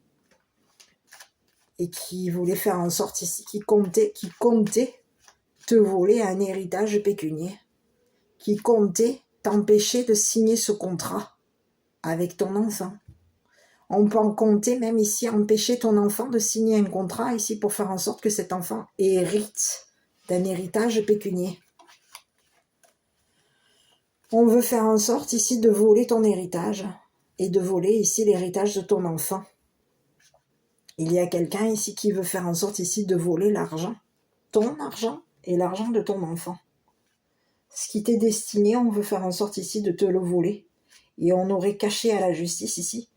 et qui voulait faire en sorte ici, qui comptait te voler un héritage pécunier, qui comptait t'empêcher de signer ce contrat avec ton enfant. On peut en compter même ici, empêcher ton enfant de signer un contrat ici pour faire en sorte que cet enfant hérite d'un héritage pécunier. On veut faire en sorte ici de voler ton héritage et de voler ici l'héritage de ton enfant. Il y a quelqu'un ici qui veut faire en sorte ici de voler l'argent, ton argent et l'argent de ton enfant. Ce qui t'est destiné, on veut faire en sorte ici de te le voler. Et on aurait caché à la justice ici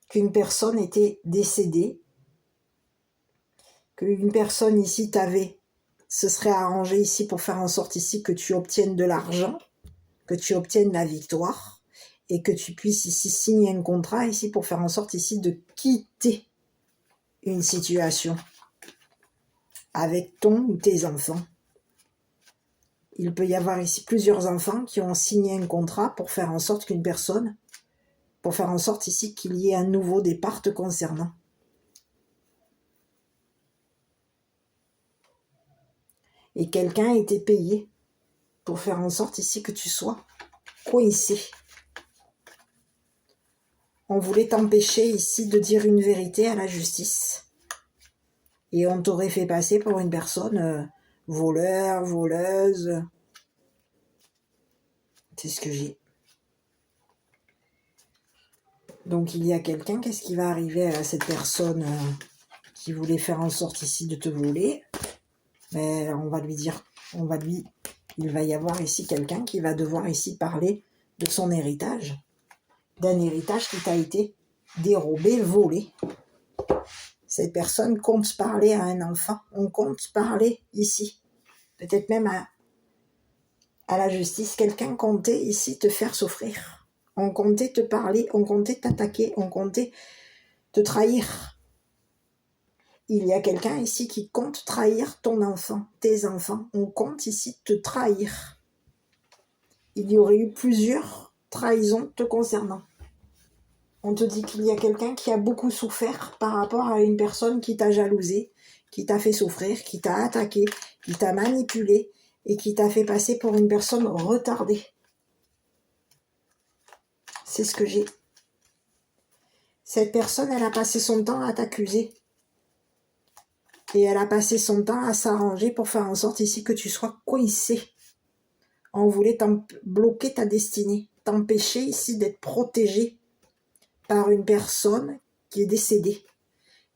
qu'une personne était décédée, qu'une personne ici se serait arrangée ici pour faire en sorte ici que tu obtiennes de l'argent, que tu obtiennes la victoire, et que tu puisses ici signer un contrat ici pour faire en sorte ici de quitter une situation avec ton ou tes enfants. Il peut y avoir ici plusieurs enfants qui ont signé un contrat pour faire en sorte qu'une personne, pour faire en sorte ici qu'il y ait un nouveau départ te concernant. Et quelqu'un a été payé pour faire en sorte ici que tu sois coincé. On voulait t'empêcher ici de dire une vérité à la justice. Et on t'aurait fait passer pour une personne voleur, voleuse. C'est ce que j'ai. Donc il y a quelqu'un, qu'est-ce qui va arriver à cette personne qui voulait faire en sorte ici de te voler? Mais on va lui dire, il va y avoir ici quelqu'un qui va devoir ici parler de son héritage. D'un héritage qui t'a été dérobé, volé. Cette personne compte parler à un enfant. On compte parler ici. Peut-être même à la justice. Quelqu'un comptait ici te faire souffrir. On comptait te parler, on comptait t'attaquer, on comptait te trahir. Il y a quelqu'un ici qui compte trahir ton enfant, tes enfants. On compte ici te trahir. Il y aurait eu plusieurs trahisons te concernant. On te dit qu'il y a quelqu'un qui a beaucoup souffert par rapport à une personne qui t'a jalousé, qui t'a fait souffrir, qui t'a attaqué, qui t'a manipulé et qui t'a fait passer pour une personne retardée. C'est ce que j'ai. Cette personne, elle a passé son temps à t'accuser. Et elle a passé son temps à s'arranger pour faire en sorte ici que tu sois coincé. On voulait bloquer ta destinée, t'empêcher ici d'être protégé par une personne qui est décédée.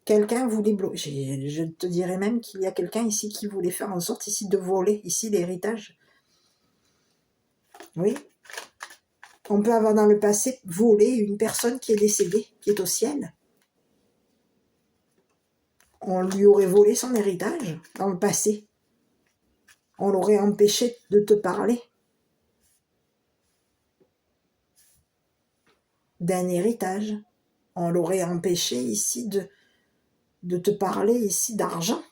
Quelqu'un voulait bloquer. Je te dirais même qu'il y a quelqu'un ici qui voulait faire en sorte ici de voler ici l'héritage. Oui. On peut avoir dans le passé volé une personne qui est décédée, qui est au ciel. On lui aurait volé son héritage dans le passé. On l'aurait empêché de te parler d'un héritage. On l'aurait empêché ici de te parler ici d'argent.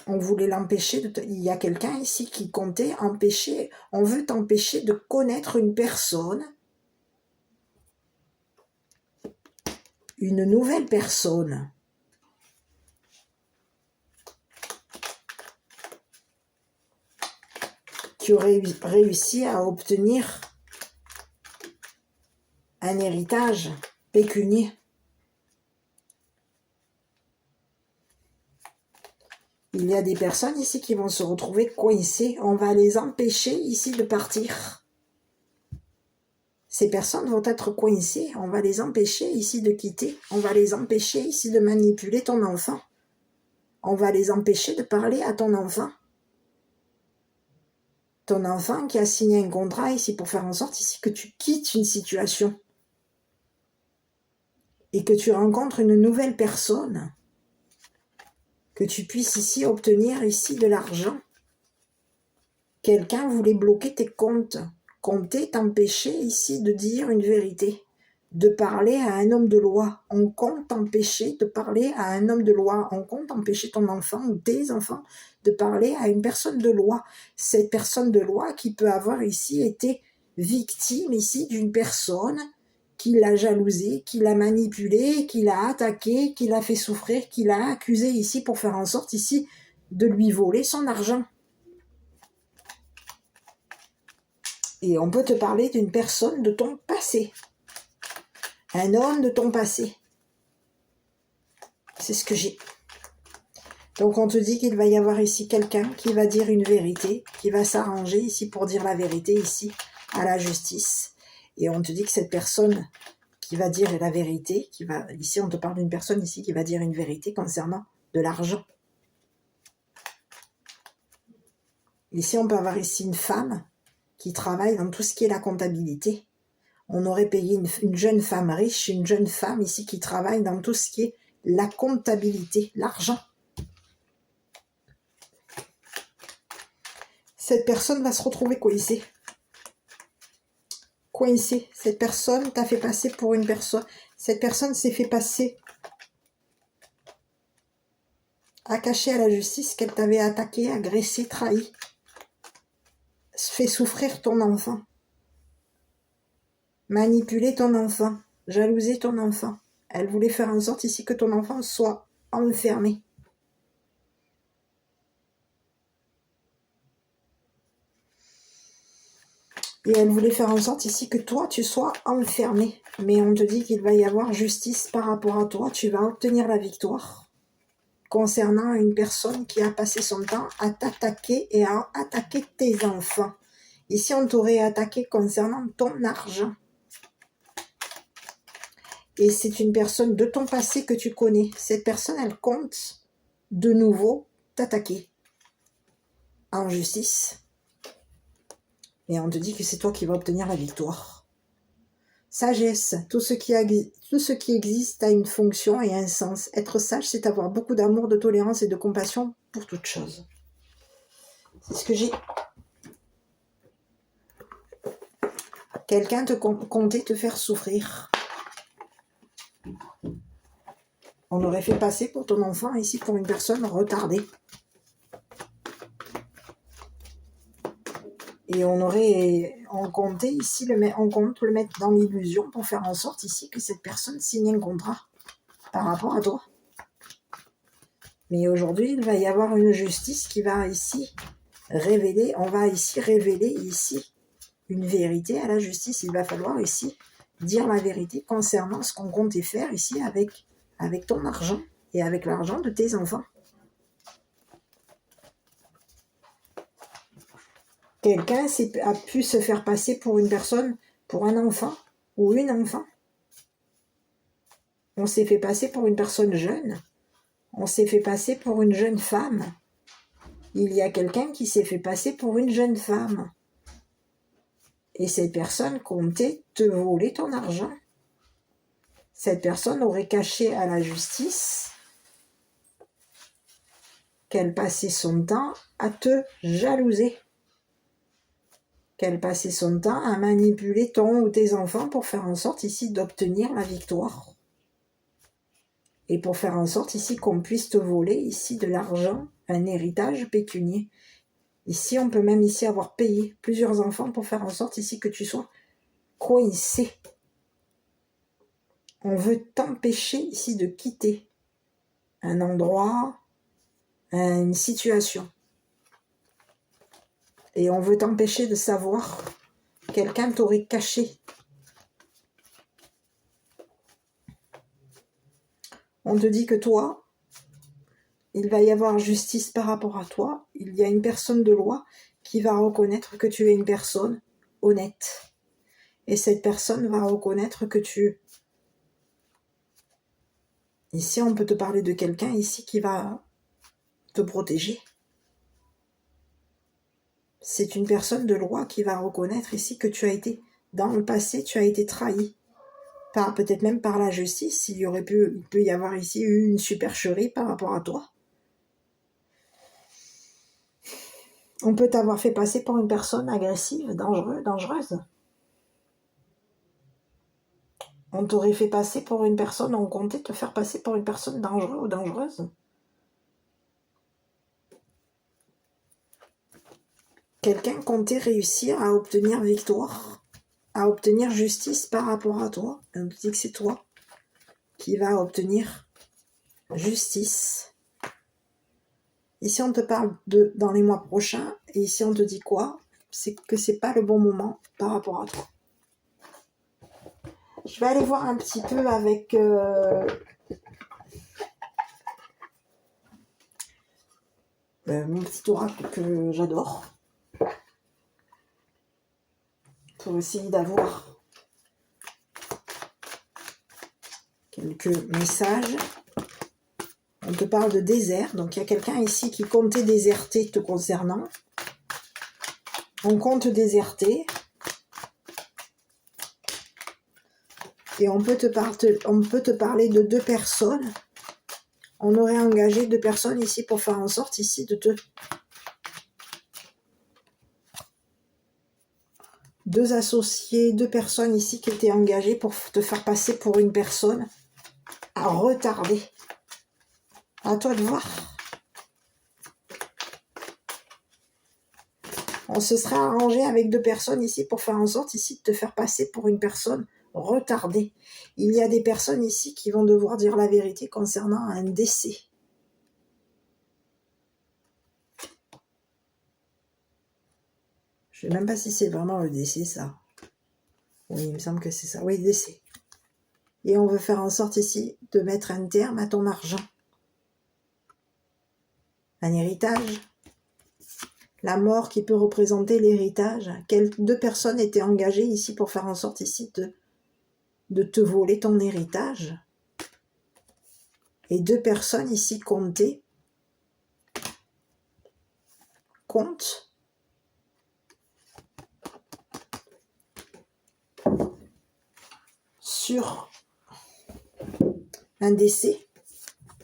On voulait l'empêcher Il y a quelqu'un ici qui comptait empêcher. On veut t'empêcher de connaître une personne, une nouvelle personne. Qui aurait réussi à obtenir un héritage pécunier. Il y a des personnes ici qui vont se retrouver coincées. On va les empêcher ici de partir. Ces personnes vont être coincées. On va les empêcher ici de quitter. On va les empêcher ici de manipuler ton enfant. On va les empêcher de parler à ton enfant. Ton enfant qui a signé un contrat ici pour faire en sorte ici que tu quittes une situation. Et que tu rencontres une nouvelle personne. Que tu puisses ici obtenir ici de l'argent. Quelqu'un voulait bloquer tes comptes, compter t'empêcher ici de dire une vérité, de parler à un homme de loi. On compte t'empêcher de parler à un homme de loi. On compte empêcher ton enfant ou tes enfants de parler à une personne de loi. Cette personne de loi qui peut avoir ici été victime ici d'une personne qui l'a jalousé, qui l'a manipulé, qui l'a attaqué, qui l'a fait souffrir, qui l'a accusé ici pour faire en sorte ici de lui voler son argent. Et on peut te parler d'une personne de ton passé. Un homme de ton passé. C'est ce que j'ai. Donc on te dit qu'il va y avoir ici quelqu'un qui va dire une vérité, qui va s'arranger ici pour dire la vérité ici à la justice. Et on te dit que cette personne qui va dire la vérité, ici on te parle d'une personne ici qui va dire une vérité concernant de l'argent. Ici on peut avoir ici une femme qui travaille dans tout ce qui est la comptabilité. On aurait payé une jeune femme riche, une jeune femme ici qui travaille dans tout ce qui est la comptabilité, l'argent. Cette personne va se retrouver coincée. coincé. Cette personne t'a fait passer pour une personne. Cette personne s'est fait passer, a caché à la justice qu'elle t'avait attaqué, agressé, trahi, fait souffrir ton enfant, manipuler ton enfant, jalouser ton enfant. Elle voulait faire en sorte ici que ton enfant soit enfermé. Et elle voulait faire en sorte ici que toi, tu sois enfermé. Mais on te dit qu'il va y avoir justice par rapport à toi. Tu vas obtenir la victoire concernant une personne qui a passé son temps à t'attaquer et à attaquer tes enfants. Ici, on t'aurait attaqué concernant ton argent. Et c'est une personne de ton passé que tu connais. Cette personne, elle compte de nouveau t'attaquer en justice. Et on te dit que c'est toi qui vas obtenir la victoire. Sagesse, tout ce qui existe a une fonction et un sens. Être sage, c'est avoir beaucoup d'amour, de tolérance et de compassion pour toute chose. C'est ce que j'ai. Quelqu'un te comptait te faire souffrir. On aurait fait passer pour ton enfant ici pour une personne retardée. Et on comptait ici, on compte le mettre dans l'illusion pour faire en sorte ici que cette personne signe un contrat par rapport à toi. Mais aujourd'hui, il va y avoir une justice qui va ici révéler, on va ici révéler ici une vérité à la justice. Il va falloir ici dire la vérité concernant ce qu'on comptait faire ici avec ton argent et avec l'argent de tes enfants. Quelqu'un a pu se faire passer pour une personne, pour un enfant ou une enfant. On s'est fait passer pour une personne jeune. On s'est fait passer pour une jeune femme. Il y a quelqu'un qui s'est fait passer pour une jeune femme. Et cette personne comptait te voler ton argent. Cette personne aurait caché à la justice qu'elle passait son temps à te jalouser. Qu'elle passait son temps à manipuler ton ou tes enfants pour faire en sorte ici d'obtenir la victoire. Et pour faire en sorte ici qu'on puisse te voler ici de l'argent, un héritage pécunier. Ici, on peut même ici avoir payé plusieurs enfants pour faire en sorte ici que tu sois coincé. On veut t'empêcher ici de quitter un endroit, une situation. Et on veut t'empêcher de savoir, quelqu'un t'aurait caché. On te dit que toi, il va y avoir justice par rapport à toi. Il y a une personne de loi qui va reconnaître que tu es une personne honnête. Et cette personne va reconnaître que tu... Ici, on peut te parler de quelqu'un ici qui va te protéger. C'est une personne de loi qui va reconnaître ici que tu as été, dans le passé, tu as été trahi. Peut-être même par la justice. Il peut y avoir ici une supercherie par rapport à toi. On peut t'avoir fait passer pour une personne agressive, dangereuse. On t'aurait fait passer pour une personne, on comptait te faire passer pour une personne dangereuse ou dangereuse. Quelqu'un comptait réussir à obtenir victoire, à obtenir justice par rapport à toi. On te dit que c'est toi qui vas obtenir justice. Ici, on te parle de dans les mois prochains. Et ici, on te dit quoi? C'est que c'est pas le bon moment par rapport à toi. Je vais aller voir un petit peu avec... mon petit oracle que j'adore. Pour essayer d'avoir quelques messages. On te parle de désert. Donc, il y a quelqu'un ici qui comptait déserter te concernant. On compte déserter. Et on peut te parler de deux personnes. On aurait engagé deux personnes ici pour faire en sorte ici 2 associés, 2 personnes ici qui étaient engagées pour te faire passer pour une personne à retarder. À toi de voir. On se serait arrangé avec 2 personnes ici pour faire en sorte ici de te faire passer pour une personne retardée. Il y a des personnes ici qui vont devoir dire la vérité concernant un décès. Je ne sais même pas si c'est vraiment le décès, ça. Oui, il me semble que c'est ça. Oui, décès. Et on veut faire en sorte ici de mettre un terme à ton argent. Un héritage. La mort qui peut représenter l'héritage. 2 personnes étaient engagées ici pour faire en sorte ici de te voler ton héritage. Et 2 personnes ici comptent sur un décès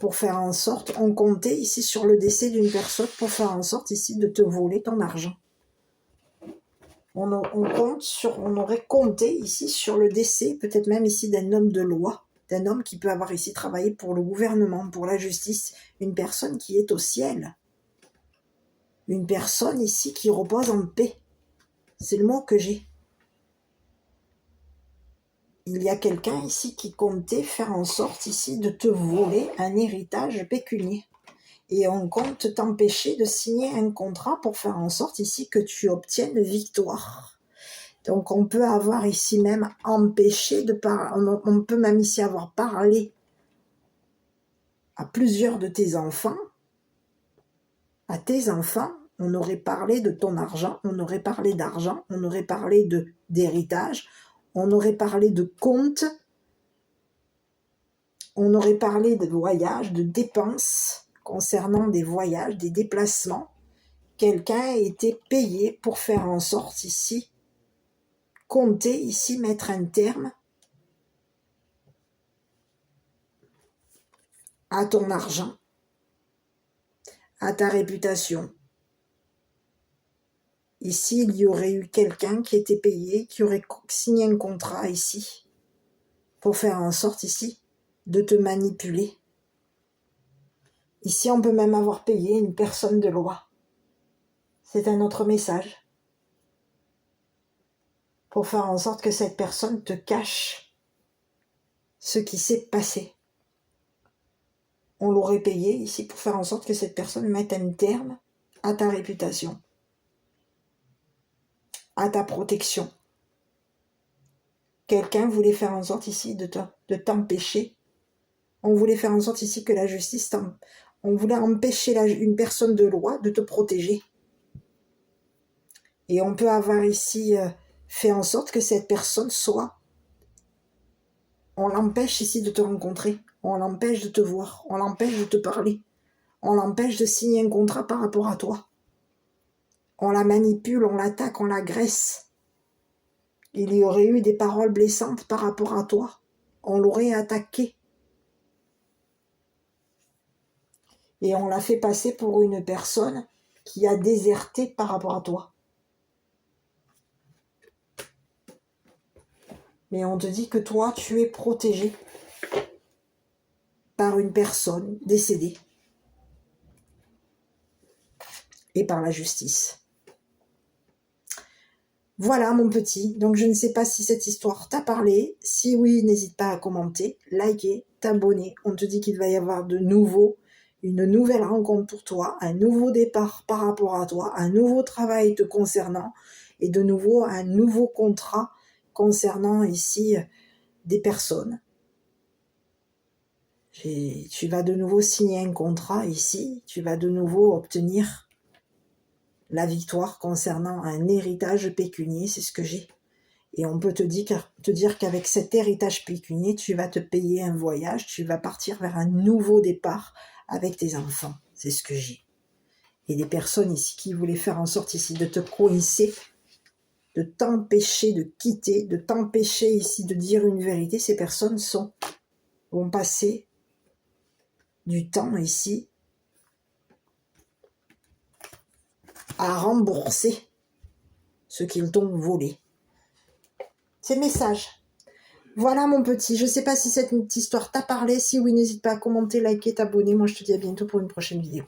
pour faire en sorte, on comptait ici sur le décès d'une personne pour faire en sorte ici de te voler ton argent. On aurait compté ici sur le décès, peut-être même ici d'un homme de loi, d'un homme qui peut avoir ici travaillé pour le gouvernement, pour la justice, une personne qui est au ciel. Une personne ici qui repose en paix. C'est le mot que j'ai. Il y a quelqu'un ici qui comptait faire en sorte ici de te voler un héritage pécunier. Et on compte t'empêcher de signer un contrat pour faire en sorte ici que tu obtiennes victoire. Donc on peut avoir ici même empêché de parler, on peut même ici avoir parlé à plusieurs de tes enfants, on aurait parlé de ton argent, on aurait parlé d'argent, on aurait parlé d'héritage, on aurait parlé de compte, on aurait parlé de voyage, de dépenses concernant des voyages, des déplacements. Quelqu'un a été payé pour faire en sorte ici, compter ici, mettre un terme à ton argent, à ta réputation. Ici, il y aurait eu quelqu'un qui était payé, qui aurait signé un contrat ici, pour faire en sorte ici de te manipuler. Ici, on peut même avoir payé une personne de loi. C'est un autre message. Pour faire en sorte que cette personne te cache ce qui s'est passé. On l'aurait payé ici pour faire en sorte que cette personne mette un terme à ta réputation, à ta protection. Quelqu'un voulait faire en sorte ici de t'empêcher. On voulait faire en sorte ici que la justice on voulait empêcher une personne de loi de te protéger. Et on peut avoir ici fait en sorte que cette personne on l'empêche ici de te rencontrer, on l'empêche de te voir, on l'empêche de te parler, on l'empêche de signer un contrat par rapport à toi. On la manipule, on l'attaque, on l'agresse. Il y aurait eu des paroles blessantes par rapport à toi. On l'aurait attaqué. Et on l'a fait passer pour une personne qui a déserté par rapport à toi. Mais on te dit que toi, tu es protégé par une personne décédée et par la justice. Voilà mon petit, donc je ne sais pas si cette histoire t'a parlé. Si oui, n'hésite pas à commenter, liker, t'abonner. On te dit qu'il va y avoir de nouveau une nouvelle rencontre pour toi, un nouveau départ par rapport à toi, un nouveau travail te concernant et de nouveau un nouveau contrat concernant ici des personnes. Tu vas de nouveau signer un contrat ici, tu vas de nouveau obtenir la victoire concernant un héritage pécunier, c'est ce que j'ai. Et on peut te dire qu'avec cet héritage pécunier, tu vas te payer un voyage, tu vas partir vers un nouveau départ avec tes enfants. C'est ce que j'ai. Et des personnes ici qui voulaient faire en sorte ici de te coincer, de t'empêcher de quitter, de t'empêcher ici de dire une vérité, ces personnes vont passer du temps ici à rembourser ce qu'ils t'ont volé. C'est le message. Voilà mon petit. Je sais pas si cette histoire t'a parlé. Si oui, n'hésite pas à commenter, liker, t'abonner. Moi, je te dis à bientôt pour une prochaine vidéo.